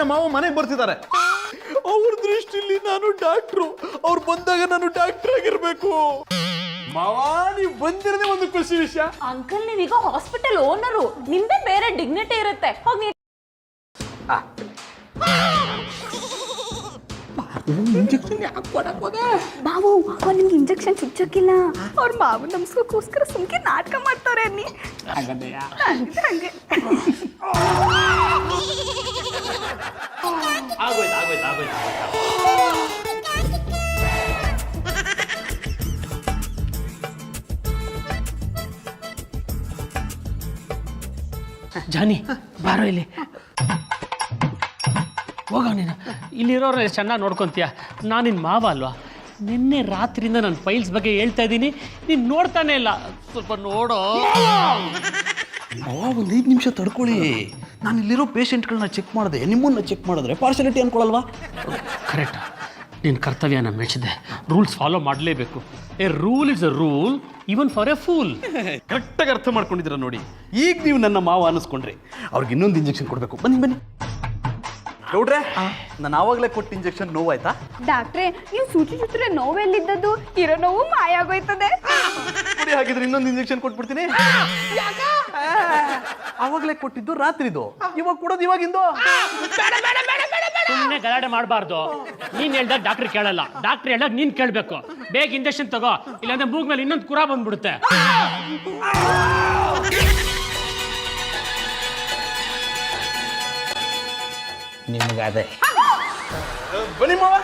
ನಮ್ಮ ಮಾವ ಮನೆಗೆ ಬರ್ತಿದ್ದಾರೆ. ಅವ್ರ ದೃಷ್ಟಿಲಿ ನಾನು ಡಾಕ್ಟ್ರು, ಅವ್ರು ಬಂದಾಗ ನಾನು ಡಾಕ್ಟರ್ ಆಗಿರ್ಬೇಕು. ಮಾವ ನೀವು ಬಂದಿರದೆ ಒಂದು ಖುಷಿ ವಿಷಯ. ಅಂಕಲ್ ನೀವೀಗ ಹಾಸ್ಪಿಟಲ್ ಓನರು, ನಿಮ್ದೇ ಬೇರೆ ಡಿಗ್ನಿಟಿ ಇರುತ್ತೆ. ಹೋಗಿ ಬಾವು ನಿಮ್ಗೆ ಇಂಜೆಕ್ಷನ್ ಚುಚ್ಚಕ್ಕಿಲ್ಲ. ಅವ್ರ ಮಾವು ನಮ್ಸ್ಕೋಸ್ಕರ ಸುಮ್ಕೆ ನಾಟಕ ಮಾಡ್ತಾರೆ ಅನ್ನಿ. ಹಂಗೆ ಜಾನಿ ಬಾರೋ ಇಲ್ಲಿ ಹೋಗ. ನೀನು ಇಲ್ಲಿರೋರು ಚೆನ್ನಾಗಿ ನೋಡ್ಕೊತೀಯ. ನಾನು ನಿನ್ನ ಮಾವ ಅಲ್ವಾ? ನಿನ್ನೆ ರಾತ್ರಿಯಿಂದ ನನ್ನ ಫೈಲ್ಸ್ ಬಗ್ಗೆ ಹೇಳ್ತಾ ಇದ್ದೀನಿ, ನೀನು ನೋಡ್ತಾನೆ ಇಲ್ಲ. ಸ್ವಲ್ಪ ನೋಡೋ. ಒಂದು 5 ನಿಮಿಷ ತಡ್ಕೊಳ್ಳಿ. ನಾನು ಇಲ್ಲಿರೋ ಪೇಷಂಟ್ಗಳನ್ನ ಚೆಕ್ ಮಾಡಿದೆ, ನಿಮ್ಮನ್ನ ಚೆಕ್ ಮಾಡಿದ್ರೆ ಪಾರ್ಶಾಲಿಟಿ ಅನ್ಕೊಳ್ಳಲ್ವಾ? ಕರೆಕ್ಟ್, ನಿನ್ನ ಕರ್ತವ್ಯನ ಮೆಚ್ಚಿದೆ. ರೂಲ್ಸ್ ಫಾಲೋ ಮಾಡಲೇಬೇಕು. A rule is a rule even for A pool. ಕರೆಕ್ಟಾಗಿ ಅರ್ಥ ಮಾಡ್ಕೊಂಡಿದ್ದೀರ ನೋಡಿ. ಈಗ ನೀವು ನನ್ನ ಮಾವ ಅನ್ನಿಸ್ಕೊಂಡ್ರಿ. ಅವ್ರಿಗೆ ಇನ್ನೊಂದು ಇಂಜೆಕ್ಷನ್ ಕೊಡಬೇಕು. ಬನ್ನಿ ಗೌಡ್ರೆ, ನಾನು ಆವಾಗಲೇ ಕೊಟ್ಟು ಇಂಜೆಕ್ಷನ್ ನೋವಾಯ್ತಾ? ಡಾಕ್ಟ್ರೆ, ನೀವು ಸೂಚಿ ಚುಚ್ಚಿದ್ರೆ ನೋವೆಲ್ಲಿದ್ದದ್ದು ಇರೋ ನೋವು ಮಾಯ ಆಗೋಯ್ತದೆ. ಕುಡಿ ಹಾಕಿದ್ರೆ ಇನ್ನೊಂದು ಇಂಜೆಕ್ಷನ್ ಕೊಟ್ಬಿಡ್ತೀನಿ. ಆವಾಗಲೇ ಕೊಟ್ಟಿದ್ದು ರಾತ್ರಿದು, ಇವಾಗ ಕೊಡೋದು ಇವಾಗಿಂದು. ಸುಮ್ಮನೆ ಗಲಾಟೆ ಮಾಡಬಾರ್ದು. ನೀನು ಹೇಳ್ದಾಗ ಡಾಕ್ಟ್ರ್ ಕೇಳಲ್ಲ, ಡಾಕ್ಟ್ರ್ ಹೇಳ್ದಾಗ ನೀನು ಕೇಳಬೇಕು. ಬೇಗ ಇಂಜೆಕ್ಷನ್ ತಗೋ, ಇಲ್ಲಾಂದ್ರೆ ಮೂಗ್ ಮೇಲೆ ಇನ್ನೊಂದು ಕುರ ಬಂದ್ಬಿಡುತ್ತೆ. ನಿಮಗಾದೆ ಬನ್ನಿ ಮಾವ.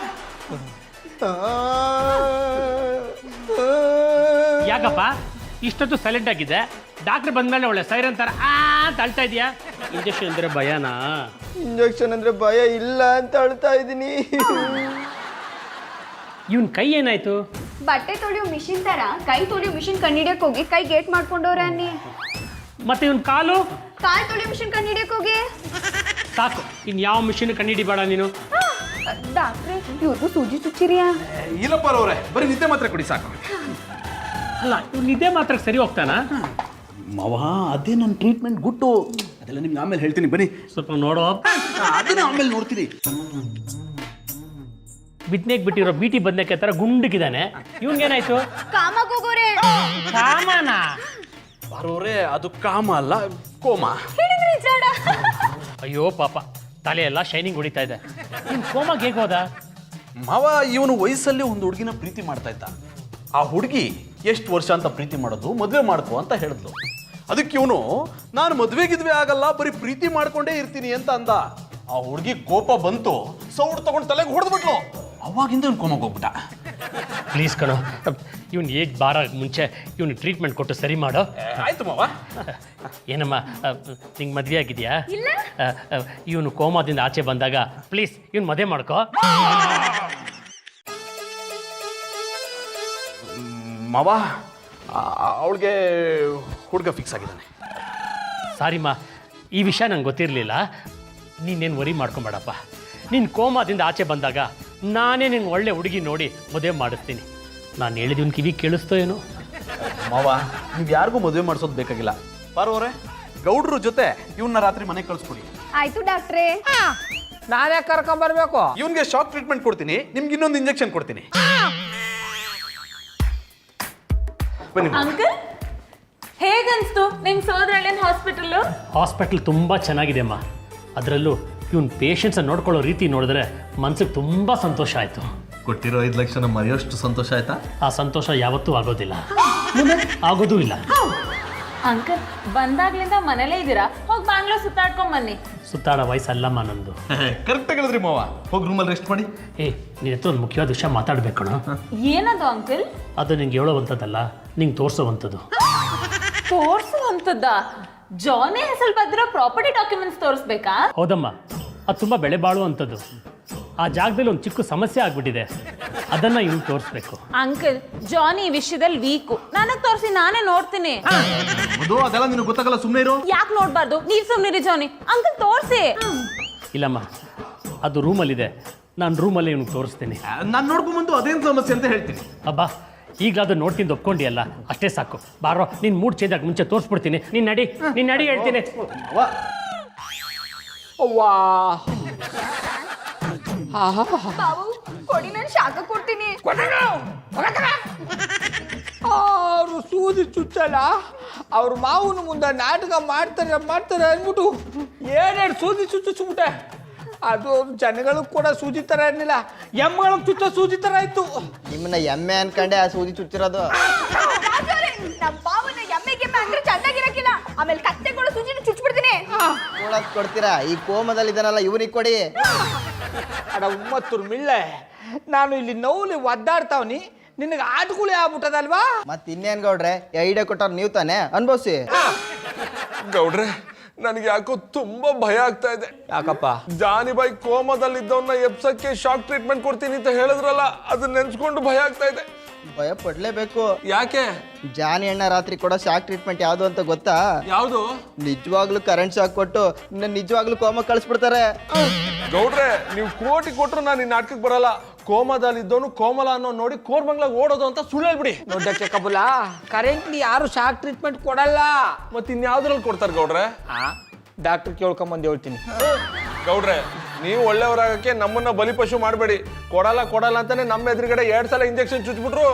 ಯಾಕಪ್ಪ ಇಷ್ಟೊತ್ತು ಸೈಲೆಂಟ್ ಆಗಿದೆ? ಡಾಕ್ಟ್ರ್ ಬಂದ್ಮೇಲೆ ಒಳ್ಳೆ ಸೈರನ್ ತರ ಅಂತ ಅಳ್ತಾ ಇದೆಯಾ? ಇಂಜೆಕ್ಷನ್ ಅಂದ್ರೆ ಭಯನಾ? ಇಂಜೆಕ್ಷನ್ ಅಂದ್ರೆ ಭಯ ಇಲ್ಲ ಅಂತ ಅಳ್ತಾ ಇದ್ದೀನಿ. ಇವನ್ ಕೈ ಏನಾಯ್ತು? ಬಟ್ಟೆ ತೊಳೆಯೋ ಮಿಷಿನ್ ತರ ಕೈ ತೊಳೆಯೋ ಮಿಷಿನ್ ಕಂಡಿಡಿಯಕ್ ಹೋಗಿ ಕೈ ಗೇಟ್ ಮಾಡ್ಕೊಂಡವ್ರೆ ಅನ್ನಿ. ಮತ್ತೆ ಇವನ್ ಕಾಲು ತೊಳೆಯೋ ಮಿಷಿನ್ ಕಂಡಿಡಿಯಕ್ ಹೋಗಿ. ಸಾಕು, ಇನ್ ಯಾವ ಮಿಷಿನ್ ಕಂಡಿಡಿಬೇಡ ನೀನು. ಡಾಕ್ಟ್ರೆ, ಇವ್ರಿಗೂ ಸೂಜಿ ಚುಚ್ಚಿರಿಯಾ? ಇಲ್ಲಪ್ಪ ಅವರೇ, ಬರೀ ನಿದ್ದೆ ಮಾತ್ರ ಕೊಡಿ ಸಾಕು. ಅಲ್ಲ, ಇವ್ ನಿದ್ದೆ ಮಾತ್ರ ಸರಿ ಹೋಗ್ತಾನ? ಮಾವ, ಅದೇ ನನ್ನ ಟ್ರೀಟ್ಮೆಂಟ್ ಗುಟ್ಟು. ಅದೆಲ್ಲ ನಿಮ್ಗೆ ಆಮೇಲೆ ಹೇಳ್ತೀನಿ, ಬನ್ನಿ. ಸ್ವಲ್ಪ ನೋಡೋ. ಅದನ್ನ ಆಮೇಲೆ ನೋಡ್ತೀನಿ. ಬಿತ್ನೆಗೆ ಬಿಟ್ಟಿರೋ ಬೀಟಿ ಬದನೆಕಾಯಿ ತರ ಗುಂಡಕ್ಕಿದ್ದಾನೆ. ಇವನ್ಗೇನಾಯ್ತು? ಕಾಮಕ್ ಹೋಗೋರೆ. ಕಾಮನ? ಬರೋರೆ, ಅದು ಕಾಮ ಅಲ್ಲ, ಕೋಮ. ಅಯ್ಯೋ ಪಾಪ, ತಲೆ ಎಲ್ಲ ಶೈನಿಂಗ್ ಹೊಡಿತಾ ಇದೆ. ನಿನ್ ಕೋಮಾಗ ಹೇಗೆ ಹೋದ? ಮಾವ, ಇವನು ವಯಸ್ಸಲ್ಲಿ ಒಂದು ಹುಡುಗಿನ ಪ್ರೀತಿ ಮಾಡ್ತಾ ಇದ್ದ. ಆ ಹುಡುಗಿ ಎಷ್ಟು ವರ್ಷ ಅಂತ ಪ್ರೀತಿ ಮಾಡೋದು, ಮದುವೆ ಮಾಡ್ಕೋ ಅಂತ ಹೇಳಿದ್ಲು. ಅದಕ್ಕೆ ಇವನು ನಾನು ಮದುವೆ ಆಗಲ್ಲ, ಬರೀ ಪ್ರೀತಿ ಮಾಡ್ಕೊಂಡೇ ಇರ್ತೀನಿ ಅಂತ ಅಂದ. ಆ ಹುಡುಗಿ ಕೋಪ ಬಂತು, ಸೌಡ್ ತಗೊಂಡು ತಲೆಗೆ ಹೊಡೆದ್ಬಿಟ್ಲು. ಅವಾಗಿಂದ ಇವ್ನು ಕೋಮಕ್ಕೆ ಹೋಗ್ಬಿಟ್ಟ. ಪ್ಲೀಸ್ ಕಣೋ, ಇವ್ನು ಹೇಗೆ ಬಾರ ಮುಂಚೆ ಇವ್ನು ಟ್ರೀಟ್ಮೆಂಟ್ ಕೊಟ್ಟು ಸರಿ ಮಾಡೋ. ಆಯ್ತು ಮಾವ. ಏನಮ್ಮ, ನಿಂಗೆ ಮದುವೆ ಆಗಿದೆಯಾ? ಇವನು ಕೋಮಾದಿಂದ ಆಚೆ ಬಂದಾಗ ಪ್ಲೀಸ್ ಇವ್ನು ಮದುವೆ ಮಾಡ್ಕೋ. ಮಾವ, ಅವಳಿಗೆ ಹುಡುಗ ಫಿಕ್ಸ್ ಆಗಿದ್ದಾನೆ. ಸಾರಿಮ್ಮ, ಈ ವಿಷಯ ನಂಗೆ ಗೊತ್ತಿರಲಿಲ್ಲ. ನೀನೇನು ವರಿ ಮಾಡ್ಕೊಬೇಡಪ್ಪ. ನಿನ್ನ ಕೋಮಾದಿಂದ ಆಚೆ ಬಂದಾಗ ನಾನೇ ನಿನ್ನ ಒಳ್ಳೆ ಹುಡುಗಿ ನೋಡಿ ಮದುವೆ ಮಾಡಿಸ್ತೀನಿ. ನಾನು ಹೇಳಿದೀನಿ ಕಿವಿ ಕೇಳಿಸ್ತೋ ಏನೋ. ಮಾವ, ನೀವು ಯಾರಿಗೂ ಮದುವೆ ಮಾಡಿಸೋದು ಬೇಕಾಗಿಲ್ಲ. ಬಾರೋರೆ, ಗೌಡ್ರ ಜೊತೆ ಇವನ್ನ ರಾತ್ರಿ ಮನೆಗೆ ಕಳಿಸ್ಕೊಡಿ. ಆಯ್ತು ಡಾಕ್ಟ್ರೆ. ನಾನೇ ಕರ್ಕೊಂಬರ್ಬೇಕು. ಇವನ್ಗೆ ಶಾಕ್ ಟ್ರೀಟ್ಮೆಂಟ್ ಕೊಡ್ತೀನಿ, ನಿಮ್ಗೆ ಇನ್ನೊಂದು ಇಂಜೆಕ್ಷನ್ ಕೊಡ್ತೀನಿ. ಅಂಕಲ್, ಹೇಗನ್ಸ್ತು ನಿಮ್ ಸೋದರಳ್ಳಿನ ಹಾಸ್ಪಿಟಲ್ ತುಂಬ ಚೆನ್ನಾಗಿದೆ ಅಮ್ಮ. ಅದರಲ್ಲೂ ಇವನ್ ಪೇಷಂಟ್ಸ್ ನೋಡ್ಕೊಳ್ಳೋ ರೀತಿ ನೋಡಿದ್ರೆ ಮನ್ಸಿಗೆ ತುಂಬ ಸಂತೋಷ ಆಯಿತು. ಕೊಟ್ಟಿರೋ 5 ಲಕ್ಷ ಮರೆಯೋಷ್ಟು ಸಂತೋಷ ಆಯ್ತಾ? ಆ ಸಂತೋಷ ಯಾವತ್ತೂ ಆಗೋದಿಲ್ಲ, ಆಗೋದೂ ಇಲ್ಲ. ಅಂಕಲ್, ಬಂದಾಗ್ಲಿಂದ ಮನೇಲೇ ಇದ್ದೀರಾ? ಹೋಗಿ ಬ್ಯಾಂಗ್ಳೂರ್ ಸುತ್ತಾಡ್ಕೊಂಡ್ ಬನ್ನಿ. ಸುತ್ತಾಡೋ ವಯಸ್ಸಲ್ಲಮ್ಮ ನಂದು. ಕರೆಕ್ಟಾಗಿ ಹೇಳಿದ್ರಿ ಮಾವ. ಹೋಗಿ ರೂಮಲ್ಲಿ ರೆಸ್ಟ್ ಮಾಡಿ. ನಿನ್ನ ಹತ್ರ ಒಂದು ಮುಖ್ಯವಾದ ವಿಷಯ ಮಾತಾಡ್ಬೇಕಣ. ಏನದು ಅಂಕಲ್? ಅದು ನಿಂಗೆ ಹೇಳೋವಂಥದ್ದಲ್ಲ, ನಿಂಗೆ ತೋರಿಸೋವಂಥದ್ದು. ತೋರ್ಸುವಂತದ್ದ? ಜಾನಿ ಹೆಸರು ಬದ್ದಿರೋ ಪ್ರಾಪರ್ಟಿ ಡಾಕ್ಯುಮೆಂಟ್ಸ್ ತೋರಿಸ್ಬೇಕಾ? ಹೌದಮ್ಮ, ಅದು ತುಂಬ ಬೆಳೆ ಬಾಳುವಂಥದ್ದು. ಆ ಜಾಗದಲ್ಲಿ ಒಂದು ಚಿಕ್ಕ ಸಮಸ್ಯೆ ಆಗ್ಬಿಟ್ಟಿದೆ, ಅದನ್ನ ಇವ್ನು ತೋರಿಸ್ಬೇಕು. ಅಂಕಲ್, ಜಾನಿ ಈ ವಿಷಯದಲ್ಲಿ ವೀಕು. ನನಗ್ ತೋರಿಸಿ, ನಾನೇ ನೋಡ್ತೀನಿ. ಅದೆಲ್ಲ ನಿನಗೆ ಗೊತ್ತಾಗಲ್ಲ, ಸುಮ್ಮನೆ ಇರು. ಯಾಕೆ ನೋಡ್ಬಾರ್ದು? ನೀವ್ ಸುಮ್ನಿರಿ ಜಾನಿ. ಅಂಕಲ್ ತೋರಿಸಿ. ಇಲ್ಲಮ್ಮ, ಅದು ರೂಮಲ್ಲಿದೆ, ನಾನು ರೂಮಲ್ಲೇ ಇವ್ನಿಗೆ ತೋರಿಸ್ತೀನಿ. ನಾನು ನೋಡ್ಕೊಂಬಂದು ಅದೇನು ಸಮಸ್ಯೆ ಅಂತ ಹೇಳ್ತೀನಿ. ಅಬ್ಬಾ, ಈಗಲಾದ್ರೂ ನೋಡ್ಕೊಂಡು ಒಪ್ಕೊಂಡಿಯಲ್ಲ, ಅಷ್ಟೇ ಸಾಕು. ಬಾರೋ, ನಿನ್ನ ಮೂಡ್ ಚೇಂಜ್ ಆಗಿ ಮುಂಚೆ ತೋರಿಸ್ಬಿಡ್ತೀನಿ. ನೀನು ನಡಿ ಹೇಳ್ತೀನಿ. ಅವ್ವಾ ಬಾವು ಕೊಡಿ, ನಾನು ಶಾಖ ಕೊಡ್ತೀನಿ. ಅವರು ಸೂಜಿ ಚುಚ್ಚಲ್ಲ, ಅವ್ರ ಮಾವನ ಮುಂದೆ ನಾಟಕ ಮಾಡ್ತಾರೆ ಅಂದ್ಬಿಟ್ಟು ಏನೇನು ಸೂಜಿ ಚುಚ್ಚಿಸ್ಬಿಟ್ಟೆ. ಅದು ಜನಗಳಿಗೆ ಕೂಡ ಸೂಜಿ ಥರ ಇರಲಿಲ್ಲ, ಎಮ್ಮೆಗಳಿಗೆ ಚುಚ್ಚೋ ಸೂಜಿ ಥರ ಇತ್ತು. ನಿಮ್ಮನ್ನ ಎಮ್ಮೆ ಅನ್ಕಂಡೆ ಆ ಸೂಜಿ ಚುಚ್ಚಿರೋದು. ರಾಜರೇ, ನಮ್ಮ ಬಾವನ ಎಮ್ಮೆಗೆ ಅಂದ್ರೆ ಚೆನ್ನಾಗಿರಕ್ಕಿಲ್ಲ. ಆಮೇಲೆ ಕತ್ತೆಗಳು ಸೂಜಿನ ಚುಚ್ಬಿಡ್ತೀನಿ. ಕೊಡೋದ್ ಕೊಡ್ತೀರಾ? ಈ ಕೋಮದಲ್ಲಿ ಇದನ್ನಲ್ಲ ಇವ್ರಿಗೆ ಕೊಡಿ. ಅಡ ಉಮ್ಮತ್ತೂರು ಮಿಳ್ಳೆ, ನಾನು ಇಲ್ಲಿ ನೋವು ಒದ್ದಾಡ್ತಾವ್ನಿ, ನಿನಗೆ ಆಟಗಳೇ ಆಗ್ಬಿಟ್ಟದಲ್ವಾ? ಮತ್ತೆ ಇನ್ನೇನ್ ಗೌಡ್ರೆ, ಐಡಿಯಾ ಕೊಟ್ಟವ್ರು ನೀವು ತಾನೆ, ಅನ್ಭವಿಸಿ. ಗೌಡ್ರೆ, ನನಗೆ ಯಾಕೋ ತುಂಬಾ ಭಯ ಆಗ್ತಾ ಇದೆ. ಯಾಕಪ್ಪ? ಜಾನಿಬಾಯಿ ಕೋಮದಲ್ಲಿದ್ದವನ್ನ ಎಪ್ಸಕ್ಕೆ ಶಾಕ್ ಟ್ರೀಟ್ಮೆಂಟ್ ಕೊಡ್ತೀನಿ ಅಂತ ಹೇಳಿದ್ರಲ್ಲ, ಅದನ್ನ ನೆನ್ಸ್ಕೊಂಡು ಭಯ ಆಗ್ತಾ ಇದೆ. ಭಯ ಪಡ್ಲೇಬೇಕು. ಯಾಕೆ? ಜಾನಿ ಅಣ್ಣ ರಾತ್ರಿ ಕೊಡೋ ಶಾಕ್ ಟ್ರೀಟ್ಮೆಂಟ್ ಯಾವ್ದು ಅಂತ ಗೊತ್ತಾ? ಯಾವುದು? ನಿಜವಾಗ್ಲೂ ಕರೆಂಟ್ ಶಾಕ್ ಕೊಟ್ಟು ನಿಜವಾಗ್ಲೂ ಕೋಮ ಕಳಿಸ್ಬಿಡ್ತಾರೆ. ಗೌಡ್ರೆ, ನೀವು ಕೋಟಿ ಕೊಟ್ರು ನಾನು ಈ ನಾಟಕಕ್ಕೆ ಬರಲ್ಲ. ಕೋಮದಲ್ಲಿದ್ದವನು ಕೋಮಲ ಅನ್ನೋ ನೋಡಿ ಕೋರ್ಮಂಗ್ಲಾಗ ಓಡೋದು ಅಂತ ಸುಳ್ಳು ಹೇಳ್ಬಿಡಿ. ನೋಡಕ್ಕೆ ಕಬುಲ, ಕರೆಂಟ್ಲಿ ಯಾರು ಶಾಕ್ ಟ್ರೀಟ್ಮೆಂಟ್ ಕೊಡಲ್ಲ. ಮತ್ತೆ ಇನ್ಯಾವ್ದ್ರಲ್ಲಿ ಕೊಡ್ತಾರೆ ಗೌಡ್ರೆ? ಡಾಕ್ಟರ್ ಕೇಳ್ಕೊಂಬಂದು ಹೇಳ್ತೀನಿ. ಗೌಡ್ರೆ, ನೀವು ಒಳ್ಳೆಯವರಾಗಕ್ಕೆ ನಮ್ಮನ್ನ ಬಲಿಪಶು ಮಾಡಬೇಡಿ. ಕೊಡಲ್ಲ ಅಂತಾನೆ ನಮ್ಮ ಎದುರುಗಡೆ 2 ಸಲ ಇಂಜೆಕ್ಷನ್ ಚುಚ್ಬಿಟ್ರು.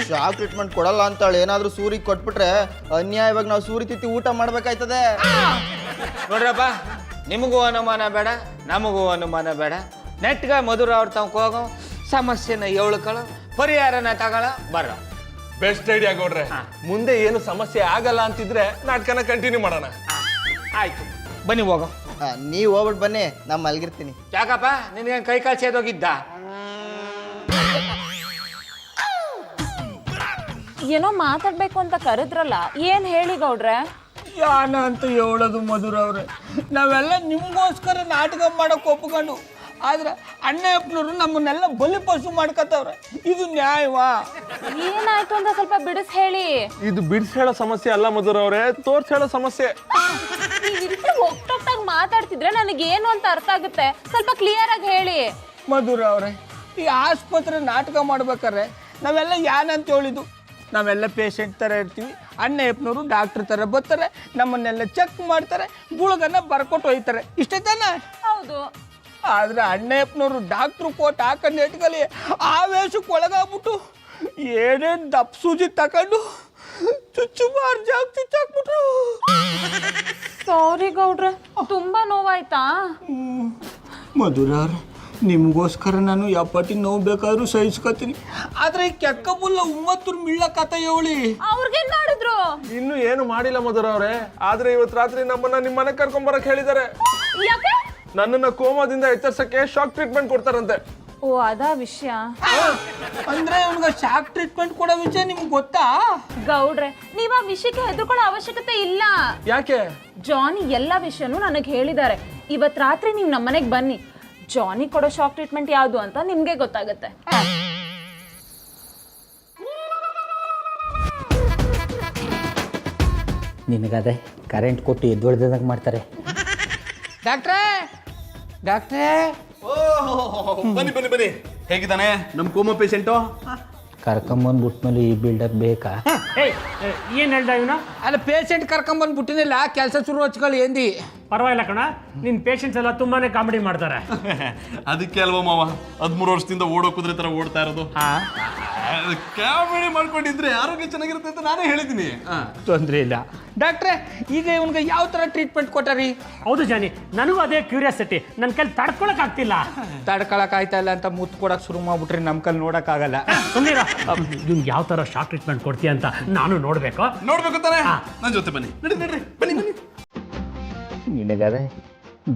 ಶಾಕ್ ಟ್ರೀಟ್ಮೆಂಟ್ ಕೊಡಲ್ಲ ಅಂತಾಳೆ ಏನಾದ್ರೂ ಸೂರಿಗೆ ಕೊಟ್ಬಿಟ್ರೆ ಅನ್ಯಾಯವಾಗಿ ನಾವು ಸೂರಿ ತಿತ್ತಿ ಊಟ ಮಾಡ್ಬೇಕಾಯ್ತದೆ. ನೋಡ್ರಪ್ಪ, ನಿಮಗೂ ಅನುಮಾನ ಬೇಡ, ನಮಗೂ ಅನುಮಾನ ಬೇಡ. ನೆಟ್ಗ ಮಧುರ ಅವ್ರ ತನಕ ಹೋಗೋ, ಸಮಸ್ಯೆನ ಹೇಳ್ಕೊಳ್ಳೋ, ಪರಿಹಾರನ ತಗೊಳ ಬರ. ಬೆಸ್ಟ್ ಐಡಿಯಾ ಗೌಡ್ರೆ. ಮುಂದೆ ಏನು ಸಮಸ್ಯೆ ಆಗಲ್ಲ ಅಂತಿದ್ರೆ ನಾಟಕನ ಕಂಟಿನ್ಯೂ ಮಾಡೋಣ. ಆಯ್ತು, ಬನ್ನಿ ಹೋಗೋ. ನೀವು ಹೋಗ್ಬಿಟ್ಟು ಬನ್ನಿ, ನಾ ಮಲ್ಗಿರ್ತೀನಿ. ಯಾಕಪ್ಪ, ನಿನಗೆ ಕೈ ಕಾಲು ಸೇದೋಗಿದ್ದ? ಏನೋ ಮಾತಾಡ್ಬೇಕು ಅಂತ ಕರೆದ್ರಲ್ಲ, ಏನ್ ಹೇಳಿ ಗೌಡ್ರೆ? ಯಾನ ಅಂತ ಹೇಳೋದು ಮಧುರ ಅವ್ರೆ, ನಾವೆಲ್ಲ ನಿಮ್ಗೋಸ್ಕರ ನಾಟಕ ಮಾಡಕ್ ಒಪ್ಕೊಂಡು, ಆದ್ರೆ ಅಣ್ಣಪ್ಪನವರು ನಮ್ಮನ್ನೆಲ್ಲ ಬಲಿಪಶು ಮಾಡ್ಕತ್ತವ್ರೆ. ಇದು ನ್ಯಾಯವಾ? ಏನಾಯ್ತು ಅಂತ ಸ್ವಲ್ಪ ಬಿಡಿಸ್ ಹೇಳಿ. ಇದು ಬಿಡ್ಸ್ ಹೇಳೋ ಸಮಸ್ಯೆ ಅಲ್ಲ ಮಧುರ ಅವರೇ, ತೋರ್ಸ್ ಹೇಳೋ ಸಮಸ್ಯೆ. ಹೋಗ್ತಾಗ ಮಾತಾಡ್ತಿದ್ರೆ ನನಗೇನು ಅಂತ ಅರ್ಥ ಆಗುತ್ತೆ, ಸ್ವಲ್ಪ ಕ್ಲಿಯರ್ ಆಗಿ ಹೇಳಿ. ಮಧುರ ಅವ್ರೆ, ಈ ಆಸ್ಪತ್ರೆ ನಾಟಕ ಮಾಡ್ಬೇಕಾರೆ ನಾವೆಲ್ಲ ಯಾನಂತ ಹೇಳಿದ್ದು, ನಾವೆಲ್ಲ ಪೇಷಂಟ್ ಥರ ಇರ್ತೀವಿ, ಅಣ್ಣಪ್ಪನವರು ಡಾಕ್ಟರ್ ಥರ ಬರ್ತಾರೆ, ನಮ್ಮನ್ನೆಲ್ಲ ಚೆಕ್ ಮಾಡ್ತಾರೆ, ಗುಳಗನ್ನ ಬರ್ಕೊಟ್ಟು ಹೋಯ್ತಾರೆ, ಇಷ್ಟೇ ತಾನೆ? ಹೌದು. ಆದ್ರೆ ಅಣ್ಣಪ್ಪನವರು ಡಾಕ್ಟ್ರು ಕೋಟ್ ಹಾಕೊಂಡು ಇಟ್ಕಲಿ ಆವೇಶಕ್ಕೆ ಒಳಗಾಗ್ಬಿಟ್ಟು ಏನೇನು ದಪ್ಪ ಸೂಜಿ ತಕೊಂಡು ಚುಚ್ಚುಮಾರು ಜಾಗ ಚುಚ್ಚಾಕ್ಬಿಟ್ರು. ಸಾರಿ ಗೌಡ್ರೆ, ತುಂಬಾ ನೋವಾಯ್ತಾ? ಮಧುರ, ನಿಮಗೋಸ್ಕರ ನಾನು ಯಾಪಟ್ಟಿ ನೋವು ಬೇಕಾದ್ರೂ ಸಹಿಸ್ಕೊತೀನಿ, ಆದ್ರೆ ಈ ಕೆಕ್ಕಬುಲ್ಲ ಉಮ್ಮತ್ತೂರು ಮಿಳ್ಳ ಕತೆ ಹೇಳಿ. ಅವ್ರಿಗೇನ್ ಮಾಡಿದ್ರು? ಇನ್ನು ಏನು ಮಾಡಿಲ್ಲ ಮಧುರ ಅವರೇ, ಆದ್ರೆ ಇವತ್ತು ರಾತ್ರಿ ನಮ್ಮನ್ನ ನಿಮ್ಮ ಮನೆಗೆ ಕರ್ಕೊಂಡ್ ಬರಕ್ ಹೇಳಿದ್ದಾರೆ. ಯಾಕೆ? ನನ್ನನ್ನ ಕೋಮಾದಿಂದ ಎಚ್ಚರಿಸಕ್ಕೆ ಶಾಕ್ ಟ್ರೀಟ್ಮೆಂಟ್ ಕೊಡ್ತಾರಂತೆ. ಓ, ಅದಾ ವಿಷಯ. ಅಂದ್ರೆ ಇವ್ನಿಗೆ ಶಾಕ್ ಟ್ರೀಟ್ಮೆಂಟ್ ಕೊಡೋ ವಿಷಯ ನಿಮ್ಗೆ ಗೊತ್ತಾ? ಗೌಡ್ರೆ, ನೀವ್ ಆ ವಿಷಯಕ್ಕೆ ಹೆದರ್ಕೊಳ್ಳೋ ಅವಶ್ಯಕತೆ ಇಲ್ಲ. ಯಾಕೆ? ಜಾನಿ ಎಲ್ಲ ವಿಷಯನೂ ನನಗೆ ಹೇಳಿದ್ದಾರೆ. ಇವತ್ ರಾತ್ರಿ ನೀವು ನಮ್ಮನೆಗೆ ಬನ್ನಿ, ಜಾನಿ ಕೊಡೋ ಶಾಕ್ ಟ್ರೀಟ್ಮೆಂಟ್ ಯಾವುದು ಅಂತ ನಿಮ್ಗೆ ಗೊತ್ತಾಗುತ್ತೆ. ನಿನಗದೆ ಕರೆಂಟ್ ಕೊಟ್ಟು ಎದ್ದೊಳ್ದಂಗೆ ಮಾಡ್ತಾರೆ. ಡಾಕ್ಟ್ರೇ, ಡಾಕ್ಟ್ರೇ, ಬನ್ನಿ. ಹೇಗಿದ್ದಾನೆ ನಮ್ಮ ಕೋಮಾ ಪೇಷಂಟು? ಕರ್ಕೊಂಬಂದ್ಬಿಟ್ಮೇಲೆ ಈ ಬಿಲ್ಡಪ್ ಬೇಕಾ? ಏನು ಹೇಳ್ದ ಇವನು? ಅಲ್ಲ, ಪೇಷಂಟ್ ಕರ್ಕೊಂಬಂದ್ಬಿಟ್ಟಿನಿಲ್ಲ, ಕೆಲಸ ಶುರು ಹಚ್ಕೊಳ್ಳಿ ಎಂದಿ. ಪರವಾಗಿಲ್ಲ ಕಣ, ನಿನ್ನ ಪೇಷಂಟ್ಸ್ ಎಲ್ಲ ತುಂಬಾನೇ ಕಾಮಿಡಿ ಮಾಡ್ತಾರೆ. ಅದಕ್ಕೆ ಅಲ್ವಾ ಮಾವ 13 ವರ್ಷದಿಂದ ಓಡೋ ಕುದುರೆ ತರ ಓಡ್ತಾ ಇರೋದು. ಕಾಮಿಡಿ ಮಾಡ್ಕೊಂಡಿದ್ರೆ ಆರೋಗ್ಯ ಚೆನ್ನಾಗಿರುತ್ತೆ ಅಂತ ನಾನೇ ಹೇಳಿದ್ದೀನಿ. ತೊಂದರೆ ಇಲ್ಲ. ಡಾಕ್ಟ್ರೇ, ಈಗ ಇವನ್ಗೆ ಯಾವ ಥರ ಟ್ರೀಟ್ಮೆಂಟ್ ಕೊಟ್ಟಾರಿ? ಹೌದು ಜಾನಿ, ನನಗೂ ಅದೇ ಕ್ಯೂರಿಯಾಸಿಟಿ, ನನ್ನ ಕೈಲಿ ತಡ್ಕೊಳಕ್ ಆಗ್ತಿಲ್ಲ. ತಡ್ಕೊಳಕ್ ಆಯ್ತಾ ಇಲ್ಲ ಅಂತ ಮುತ್ತು ಕೊಡಕ್ ಶುರು ಮಾಡ್ಬಿಟ್ರಿ, ನಮ್ಮ ಕೈಲಿ ನೋಡಕ್ಕಾಗಲ್ಲ. ಸುಮ್ಮನೆ ಇವ್ನಿಗೆ ಯಾವ ಥರ ಶಾಕ್ ಟ್ರೀಟ್ಮೆಂಟ್ ಕೊಡ್ತೀಯ ಅಂತ ನಾನು ನೋಡ್ಬೇಕು ತಾನೆ? ನನ್ನ ಜೊತೆ ಬನ್ನಿ. ನಡ್ರಿ ಬನ್ನಿ. ನಿನಗದೆ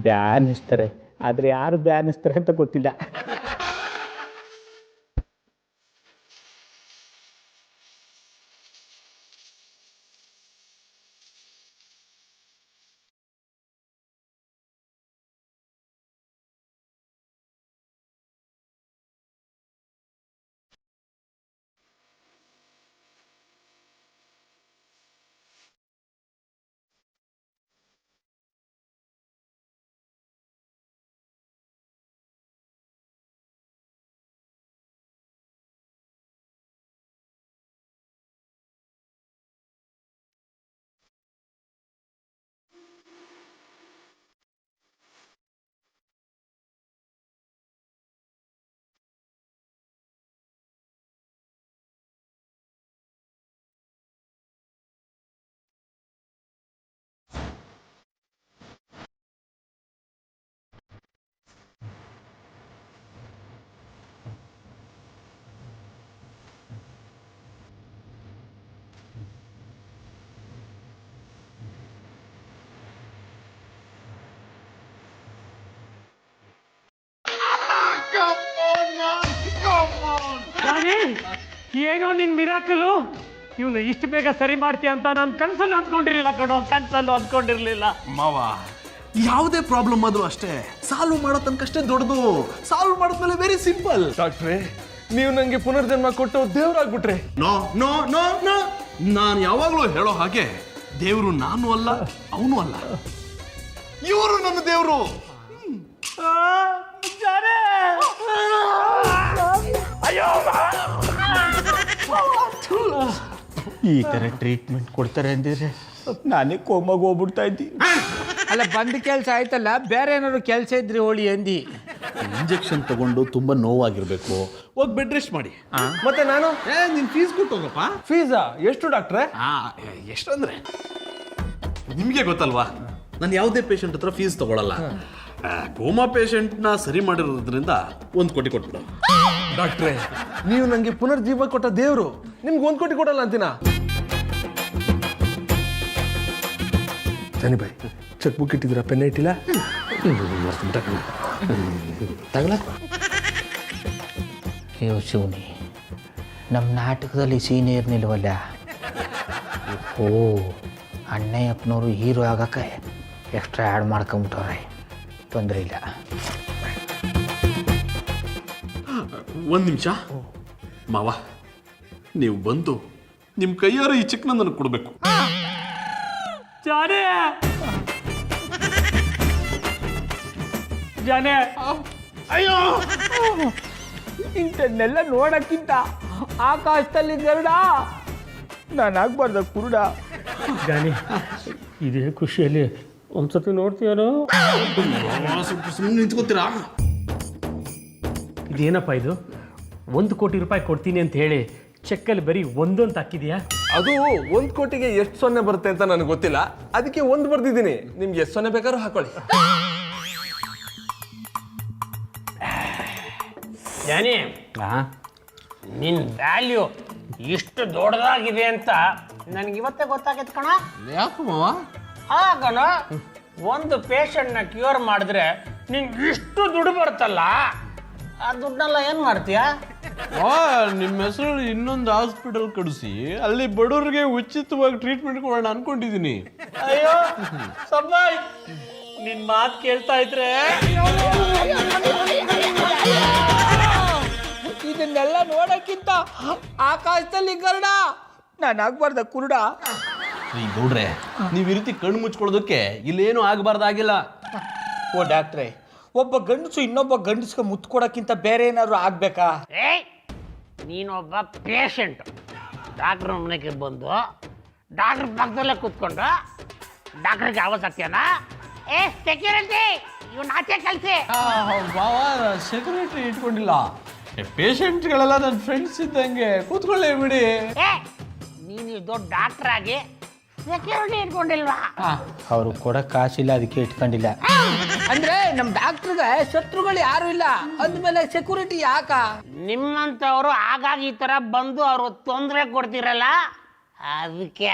ಬ್ಯಾನ್ ಇಸ್ತಾರೆ, ಆದರೆ ಯಾರು ಬ್ಯಾನ್ ಇಸ್ತಾರೆ ಅಂತ ಗೊತ್ತಿಲ್ಲ. ಏನೋ ನಿನ್ ಮಿರಾಕಲು ಇವನು ಇಷ್ಟು ಬೇಗ ಸರಿ ಮಾಡ್ತೀಯ ಅಂತ ನಾನು ಕನ್ಸಲ್ಲೂ ಅಂದ್ಕೊಂಡಿರ್ಲಿಲ್ಲ ಕಣೋ, ಕನ್ಸಲ್ಲೂ ಅಂದ್ಕೊಂಡಿರ್ಲಿಲ್ಲ. ಮಾವ, ಯಾವುದೇ ಪ್ರಾಬ್ಲಮ್ ಆದ್ರೂ ಅಷ್ಟೇ ಸಾಲ್ವ್ ಮಾಡೋ ತನಕ ಅಷ್ಟೇ ದೊಡ್ಡದು. ಸಾಲ್ವ್ ಮಾಡಿದ್ಮೇಲೆ ವೆರಿ ಸಿಂಪಲ್. ಡಾಕ್ಟ್ರೇ, ನೀವು ನಂಗೆ ಪುನರ್ಜನ್ಮ ಕೊಟ್ಟು ದೇವ್ರಾಗ್ಬಿಟ್ರೆ. ನೋ ನೋ ನೋ ನೋ, ನಾನು ಯಾವಾಗಲೂ ಹೇಳೋ ಹಾಗೆ ದೇವರು ನಾನು ಅಲ್ಲ, ಅವನು ಅಲ್ಲ, ಇವರು ನನ್ನ ದೇವರು. ಈ ಥರ ಟ್ರೀಟ್ಮೆಂಟ್ ಕೊಡ್ತಾರೆ ಅಂದಿದ್ರೆ ನಾನೇ ಕೋಮಾಗ ಹೋಗ್ಬಿಡ್ತಾ ಇದ್ದಿ. ಅಲ್ಲ, ಬಂದ ಕೆಲಸ ಆಯ್ತಲ್ಲ, ಬೇರೆ ಏನಾದ್ರು ಕೆಲಸ ಇದ್ರಿ ಹೋಳಿ ಅಂದಿ. ಇಂಜೆಕ್ಷನ್ ತಗೊಂಡು ತುಂಬಾ ನೋವಾಗಿರ್ಬೇಕು, ಹೋಗಿ ಬೆಡ್ ರೆಸ್ಟ್ ಮಾಡಿ. ಮತ್ತೆ ನಾನು ನಿನ್ ಫೀಸ್ ಕೊಟ್ಟು ಹೋಗಪ್ಪ. ಫೀಸಾ ಎಷ್ಟು ಡಾಕ್ಟ್ರೇ? ಎಷ್ಟಂದ್ರೆ ನಿಮಗೆ ಗೊತ್ತಲ್ವಾ, ನಾನು ಯಾವುದೇ ಪೇಷಂಟ್ ಹತ್ರ ಫೀಸ್ ತಗೊಳಲ್ಲ. ಕೋಮಾ ಪೇಷಂಟ್ನ ಸರಿ ಮಾಡಿರೋದ್ರಿಂದ 1 ಕೋಟಿ ಕೊಟ್ಬಿಡು. ಡಾಕ್ಟ್ರೇ, ನೀವು ನಂಗೆ ಪುನರ್ಜೀವ ಕೊಟ್ಟ ದೇವ್ರು, ನಿಮ್ಗೆ 1 ಕೋಟಿ ಕೊಡಲ್ಲ ಅಂತೀನಾ? ಜನಿ ಬಾಯ್, ಚೆಕ್ ಬುಕ್ ಇಟ್ಟಿದ್ದೀರಾ? ಪೆನ್ ಇಟ್ಟಿಲ್ಲ? ತಗಲ ಶಿವನಿ, ನಮ್ಮ ನಾಟಕದಲ್ಲಿ ಸೀನಿಯರ್ ನಿಲ್ವಲ್ಲ. ಓ, ಅಣ್ಣಯ್ಯಪ್ಪನವರು ಹೀರೋ ಆಗಕ್ಕೆ ಎಕ್ಸ್ಟ್ರಾ ಆ್ಯಡ್ ಮಾಡ್ಕೊಂಬಿಟ್ಟವ್ರೆ. ತೊಂದರೆ ಇಲ್ಲ. 1 ನಿಮಿಷ ಮಾವ, ನೀವು ಬಂದು ನಿಮ್ಮ ಕೈಯಾರ ಈ ಚೆಕ್ನ ನನಗೆ ಕೊಡಬೇಕು. ಜಾನೆ ಜಾನೆ, ಅಯ್ಯೋ, ಇಂಥನ್ನೆಲ್ಲ ನೋಡಕ್ಕಿಂತ ಆಕಾಶದಲ್ಲಿ ಗರುಡ ನಾನಾಗ್ಬಾರ್ದ ಕುರುಡ. ಜಾನೆ, ಇದೇ ಖುಷಿಯಲ್ಲಿ ಒಂದ್ಸತಿ ನೋಡ್ತೀಯಾನೋ? ಸುಮ್ಮನೆ ನಿಂತ್ಕೋತೀರಾ? ಇದೇನಪ್ಪ ಇದು? 1 ಕೋಟಿ ರೂಪಾಯಿ ಕೊಡ್ತೀನಿ ಅಂತ ಹೇಳಿ ಚೆಕ್ಕಲ್ಲಿ ಬರೀ 1 ಅಂತ ಹಾಕಿದ್ಯಾ? ಅದು 1 ಕೋಟಿಗೆ ಎಷ್ಟು 0 ಬರುತ್ತೆ ಅಂತ ನನಗೆ ಗೊತ್ತಿಲ್ಲ, ಅದಕ್ಕೆ 1 ಬರ್ದಿದ್ದೀನಿ. ನಿಮ್ಗೆ ಎಷ್ಟು 0 ಬೇಕಾದ್ರೂ ಹಾಕೊಳ್ಳಿ. ಜಾನಿ, ನಿನ್ನ ವ್ಯಾಲ್ಯೂ ಇಷ್ಟು ದೊಡ್ಡದಾಗಿದೆ ಅಂತ ನನಗಿವತ್ತೇ ಗೊತ್ತಾಗೈತೆ ಕಣ. ಯಾಕೆ ಮಾವ? ಆಗಣ ಒಂದು ಪೇಷಂಟ್ನ ಕ್ಯೂರ್ ಮಾಡಿದ್ರೆ ನಿಂಗೆ ಇಷ್ಟು ದುಡ್ಡು ಬರುತ್ತಲ್ಲ, ಆ ದುಡ್ಡನ್ನೆಲ್ಲ ಏನು ಮಾಡ್ತೀಯಾ? ನಿಮ್ಮ ಹೆಸರು ಇನ್ನೊಂದು ಹಾಸ್ಪಿಟಲ್ ಕಳಿಸಿ ಅಲ್ಲಿ ಬಡವರಿಗೆ ಉಚಿತವಾಗಿ ಟ್ರೀಟ್ಮೆಂಟ್ ಕೊಡೋಣ ಅನ್ಕೊಂಡಿದ್ದೀನಿ. ಅಯ್ಯೋ ಸಬ್ಬಾಯ್, ನಿನ್ ಮಾತು ಕೇಳ್ತಾ ಇದ್ರೆ ಇದನ್ನೆಲ್ಲ ನೋಡಕ್ಕಿಂತ ಆಕಾಶದಲ್ಲಿ ಗರುಡ ನಾನಾಗ್ಬಾರ್ದ ಕುರುಡ. ಈಗ ನೋಡ್ರೆ, ನೀವು ಈ ರೀತಿ ಕಣ್ಣು ಮುಚ್ಕೊಳ್ಳೋದಕ್ಕೆ ಇಲ್ಲೇನು ಆಗಬಾರ್ದಾಗಿಲ್ಲ. ಓ ಡಾಕ್ಟ್ರೇ, ಒಬ್ಬ ಗಂಡಸು ಇನ್ನೊಬ್ಬ ಗಂಡಸ್ಗೆ ಮುತ್ತು ಕೊಡೋಕ್ಕಿಂತ ಬೇರೆ ಏನಾದ್ರು ಆಗ್ಬೇಕಾ? ಏಯ್, ನೀನೊಬ್ಬ ಪೇಷಂಟ್. ಡಾಕ್ಟ್ರ್ ಮನೆಗೆ ಬಂದು ಡಾಕ್ಟ್ರ್ ಪಕ್ಕದಲ್ಲೇ ಕೂತ್ಕೊಂಡು ಡಾಕ್ಟ್ರಿಗೆ ಅವಶ್ಯಕತೆನಾ? ಏ ಸೆಕ್ಯೂರಿಟಿ, ಇವ್ನ ಆಚೆ ಕಳಿಸಿ. ಸೆಕ್ಯೂರಿಟಿ ಇಟ್ಕೊಂಡಿಲ್ಲ, ಪೇಷಂಟ್ಗಳೆಲ್ಲ ನನ್ನ ಫ್ರೆಂಡ್ಸ್ ಇದ್ದಂಗೆ ಕೂತ್ಕೊಳ್ಳೇ ಬಿಡಿ. ಏ, ನೀನು ದೊಡ್ಡ ಡಾಕ್ಟರ್ ಆಗಿ ಸೆಕ್ಯೂರಿಟಿ ಇಟ್ಕೊಂಡಿಲ್ವಾ? ಅವರು ಕೊಡಕ್ ಕಾಸಿಲ್ಲ, ಅದಕ್ಕೆ ಇಟ್ಕೊಂಡಿಲ್ಲ. ಅಂದ್ರೆ ನಮ್ ಡಾಕ್ಟರ್ಗೆ ಶತ್ರುಗಳು ಯಾರು ಇಲ್ಲ ಅಂದ್ಮೇಲೆ ಸೆಕ್ಯೂರಿಟಿ ಯಾಕ? ನಿಮ್ಮಂಥವ್ರು ಆಗಾಗ ಈ ಥರ ಬಂದು ಅವರು ತೊಂದರೆ ಕೊಡ್ತಿರಲ್ಲ, ಅದಕ್ಕೆ.